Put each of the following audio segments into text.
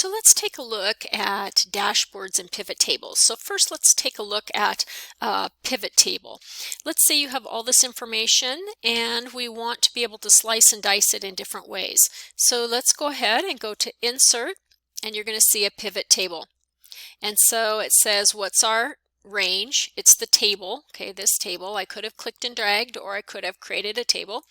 So let's take a look at dashboards and pivot tables. So first let's take a look at a pivot table. Let's say you have all this information and we want to be able to slice and dice it in different ways. So let's go ahead and go to Insert, and you're going to see a pivot table. And so it says, what's our range? It's the table. Okay, this table. I could have clicked and dragged, or I could have created a table,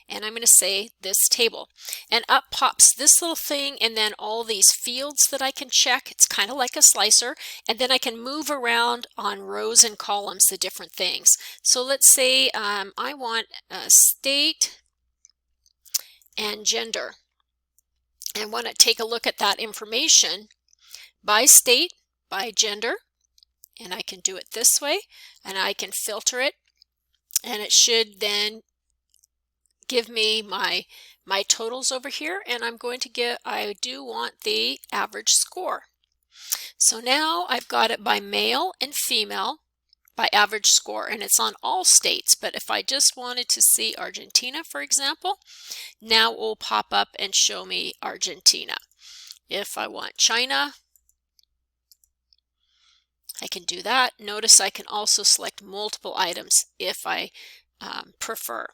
and I'm going to say this table, and up pops this little thing and then all these fields that I can check. It's kind of like a slicer, and then I can move around on rows and columns the different things. So let's say I want state and gender, and want to take a look at that information by state, by gender. And I can do it this way, and I can filter it, and it should then give me my totals over here, and I do want the average score. So now I've got it by male and female by average score, and it's on all states. But if I just wanted to see Argentina, for example, now it will pop up and show me Argentina. If I want China, I can do that. Notice I can also select multiple items if I prefer.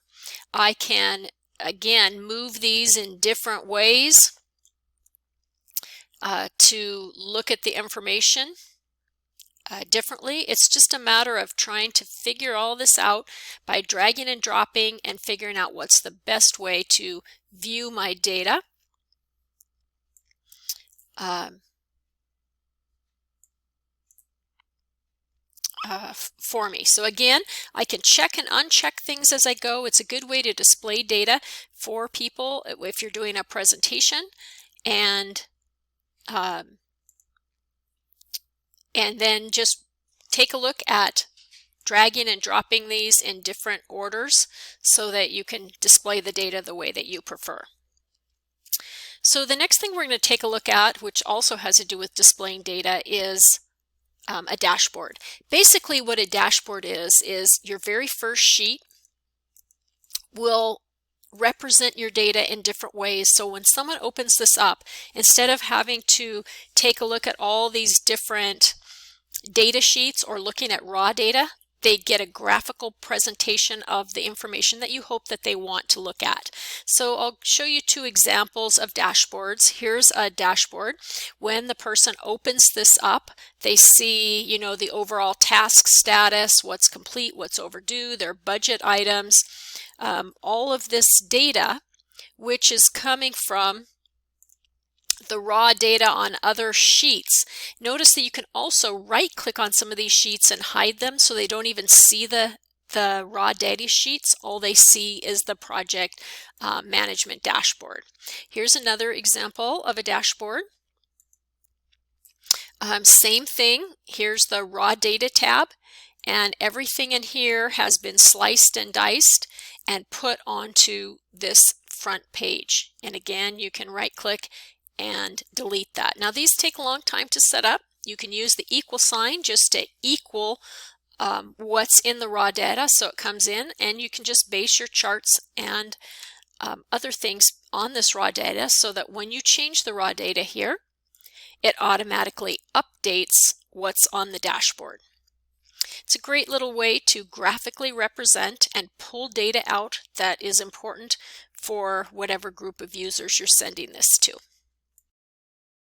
I can, again, move these in different ways to look at the information differently. It's just a matter of trying to figure all this out by dragging and dropping and figuring out what's the best way to view my data. For me. So again, I can check and uncheck things as I go. It's a good way to display data for people if you're doing a presentation, and then just take a look at dragging and dropping these in different orders so that you can display the data the way that you prefer. So the next thing we're going to take a look at, which also has to do with displaying data, is a dashboard. Basically what a dashboard is your very first sheet will represent your data in different ways. So when someone opens this up, instead of having to take a look at all these different data sheets or looking at raw data, they get a graphical presentation of the information that you hope that they want to look at. So I'll show you two examples of dashboards. Here's a dashboard. When the person opens this up, they see, you know, the overall task status, what's complete, what's overdue, their budget items, all of this data, which is coming from the raw data on other sheets. Notice that you can also right-click on some of these sheets and hide them so they don't even see the raw data sheets. All they see is the project management dashboard. Here's another example of a dashboard. Same thing. Here's the raw data tab, and everything in here has been sliced and diced and put onto this front page. And again, you can right-click and delete that. Now these take a long time to set up. You can use the equal sign just to equal what's in the raw data so it comes in, and you can just base your charts and other things on this raw data so that when you change the raw data here, it automatically updates what's on the dashboard. It's a great little way to graphically represent and pull data out that is important for whatever group of users you're sending this to.